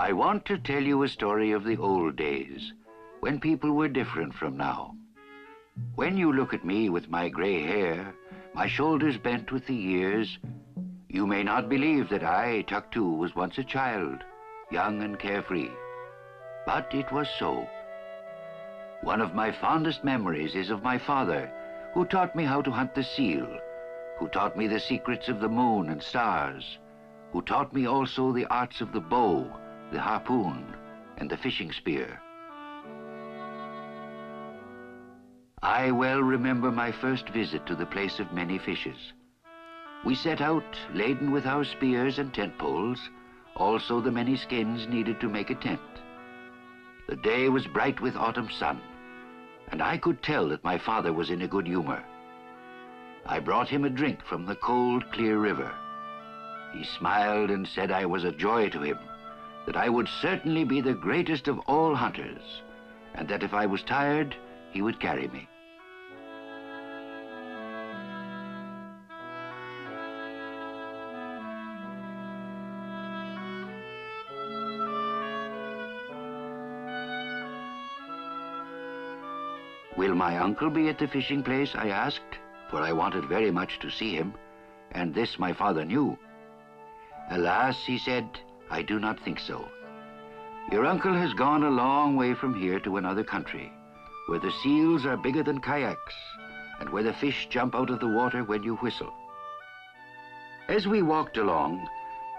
I want to tell you a story of the old days, when people were different from now. When you look at me with my gray hair, my shoulders bent with the years, you may not believe that I, Tuktu, was once a child, young and carefree. But it was so. One of my fondest memories is of my father, who taught me how to hunt the seal, who taught me the secrets of the moon and stars, who taught me also the arts of the bow, the harpoon, and the fishing spear. I well remember my first visit to the place of many fishes. We set out laden with our spears and tent poles, also the many skins needed to make a tent. The day was bright with autumn sun, and I could tell that my father was in a good humor. I brought him a drink from the cold, clear river. He smiled and said I was a joy to him, that I would certainly be the greatest of all hunters, and that if I was tired, he would carry me. Will my uncle be at the fishing place? I asked, for I wanted very much to see him, and this my father knew. Alas, he said, I do not think so. Your uncle has gone a long way from here to another country, where the seals are bigger than kayaks, and where the fish jump out of the water when you whistle. As we walked along,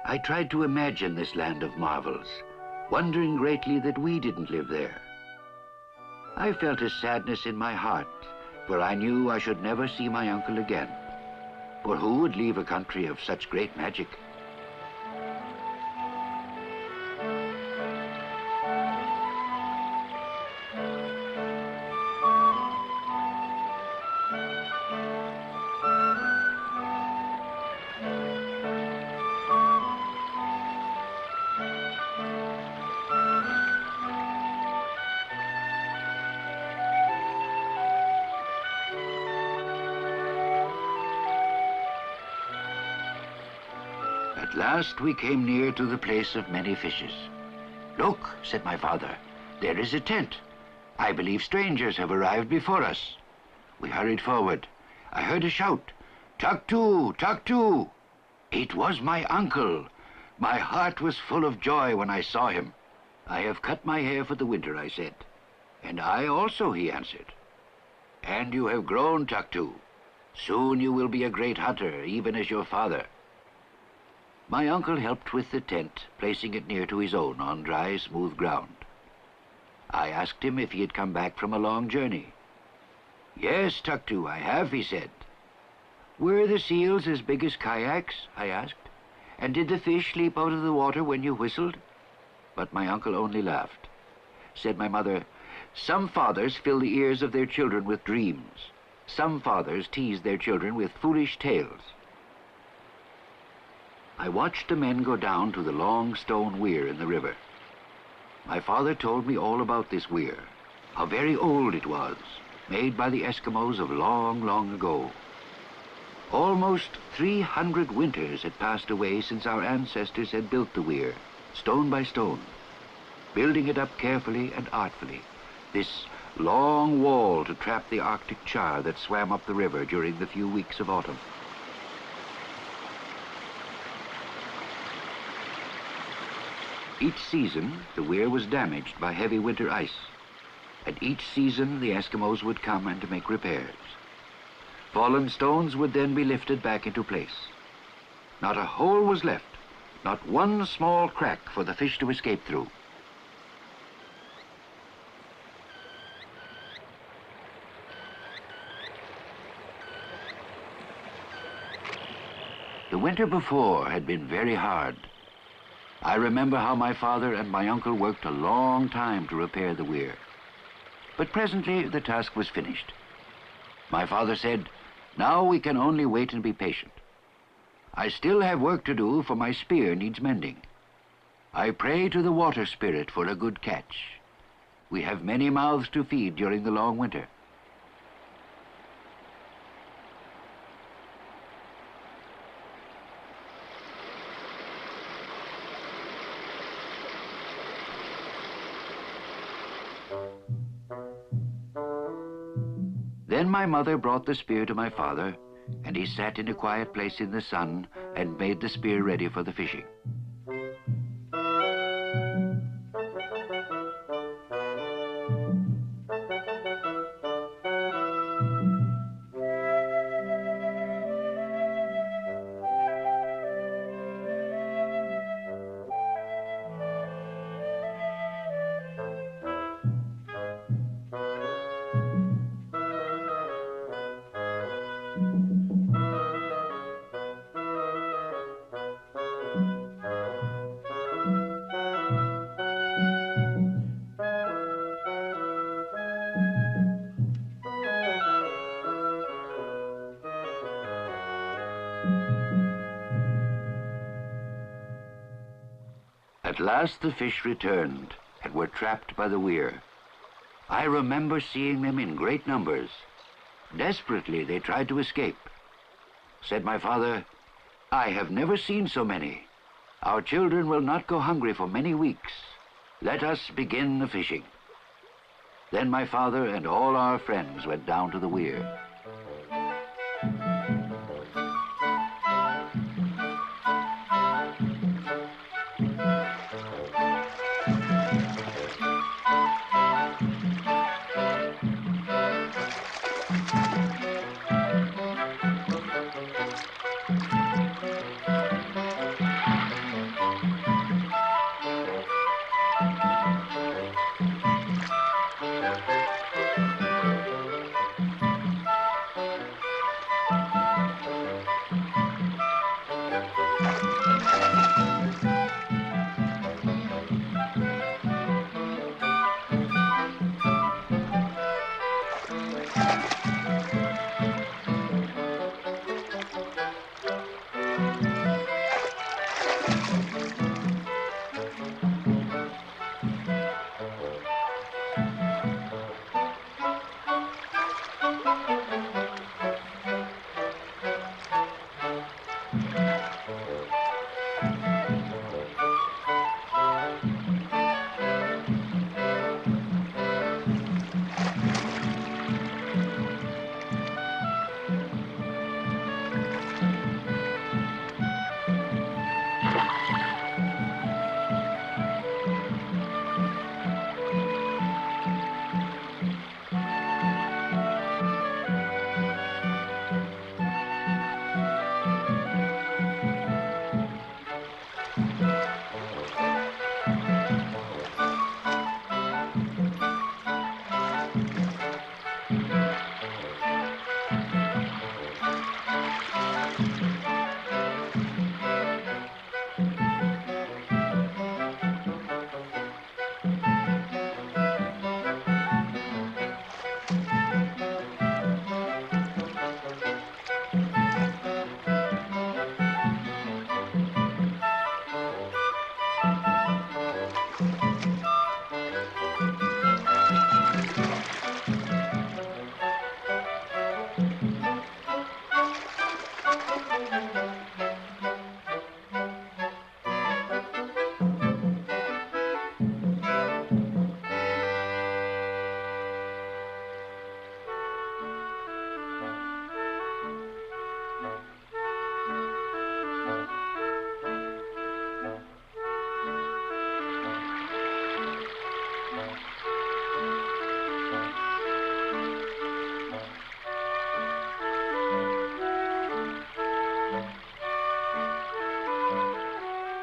I tried to imagine this land of marvels, wondering greatly that we didn't live there. I felt a sadness in my heart, for I knew I should never see my uncle again. For who would leave a country of such great magic? At last we came near to the place of many fishes. Look, said my father, there is a tent. I believe strangers have arrived before us. We hurried forward. I heard a shout, Tuktu, Tuktu! It was my uncle. My heart was full of joy when I saw him. I have cut my hair for the winter, I said. And I also, he answered. And you have grown, Tuktu. Soon you will be a great hunter, even as your father. My uncle helped with the tent, placing it near to his own on dry, smooth ground. I asked him if he had come back from a long journey. Yes, Tuktu, I have, he said. Were the seals as big as kayaks? I asked. And did the fish leap out of the water when you whistled? But my uncle only laughed. Said my mother, some fathers fill the ears of their children with dreams. Some fathers tease their children with foolish tales. I watched the men go down to the long stone weir in the river. My father told me all about this weir, how very old it was, made by the Eskimos of long, long ago. Almost 300 winters had passed away since our ancestors had built the weir, stone by stone, building it up carefully and artfully, this long wall to trap the Arctic char that swam up the river during the few weeks of autumn. Each season, the weir was damaged by heavy winter ice. At each season, the Eskimos would come and make repairs. Fallen stones would then be lifted back into place. Not a hole was left, not one small crack for the fish to escape through. The winter before had been very hard. I remember how my father and my uncle worked a long time to repair the weir. But presently the task was finished. My father said, now we can only wait and be patient. I still have work to do, for my spear needs mending. I pray to the water spirit for a good catch. We have many mouths to feed during the long winter. Then my mother brought the spear to my father, and he sat in a quiet place in the sun and made the spear ready for the fishing. At last the fish returned and were trapped by the weir. I remember seeing them in great numbers. Desperately they tried to escape. Said my father, "I have never seen so many. Our children will not go hungry for many weeks. Let us begin the fishing." Then my father and all our friends went down to the weir.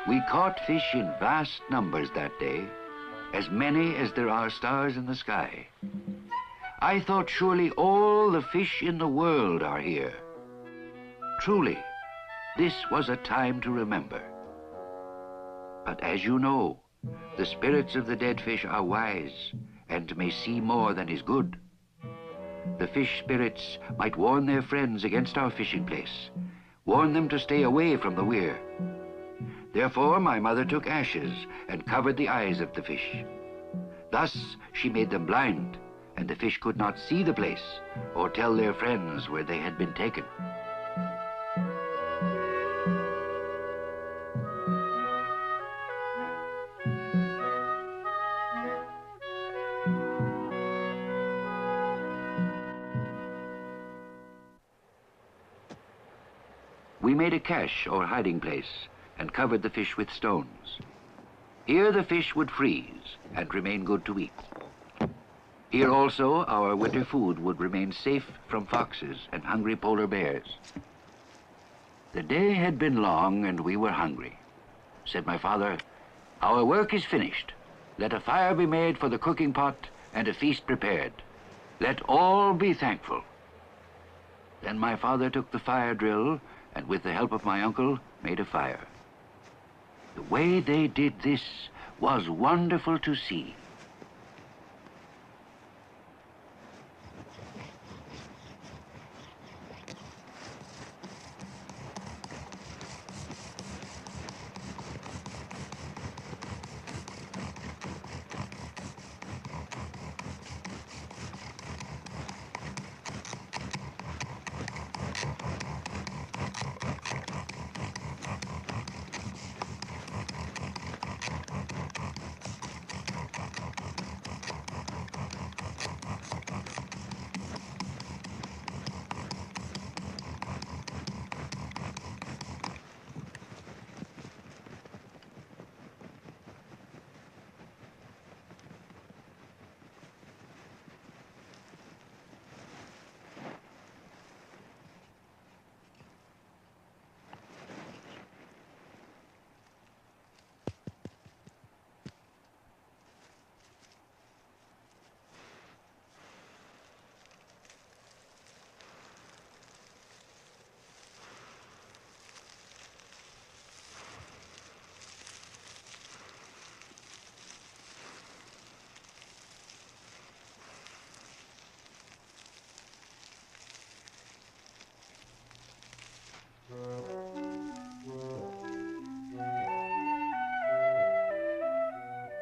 We caught fish in vast numbers that day, as many as there are stars in the sky. I thought surely all the fish in the world are here. Truly, this was a time to remember. But as you know, the spirits of the dead fish are wise and may see more than is good. The fish spirits might warn their friends against our fishing place, warn them to stay away from the weir. Therefore my mother took ashes and covered the eyes of the fish. Thus she made them blind, and the fish could not see the place or tell their friends where they had been taken. We made a cache or hiding place and covered the fish with stones. Here the fish would freeze and remain good to eat. Here also our winter food would remain safe from foxes and hungry polar bears. The day had been long and we were hungry. Said my father, "Our work is finished. Let a fire be made for the cooking pot and a feast prepared. Let all be thankful." Then my father took the fire drill and with the help of my uncle made a fire. The way they did this was wonderful to see.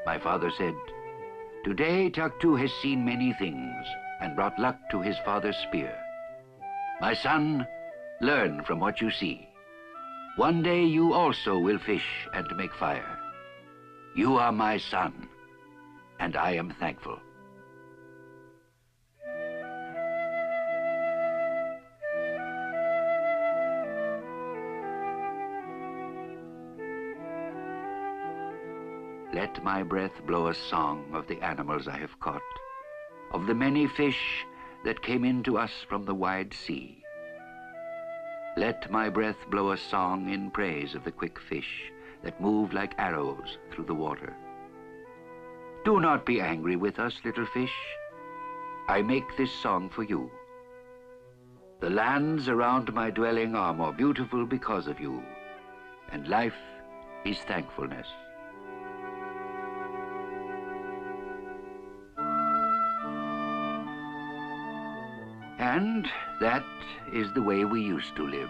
My father said, "Today Tuktu has seen many things and brought luck to his father's spear. My son, learn from what you see. One day you also will fish and make fire. You are my son, and I am thankful." Let my breath blow a song of the animals I have caught, of the many fish that came in to us from the wide sea. Let my breath blow a song in praise of the quick fish that move like arrows through the water. Do not be angry with us, little fish. I make this song for you. The lands around my dwelling are more beautiful because of you, and life is thankfulness. And that is the way we used to live.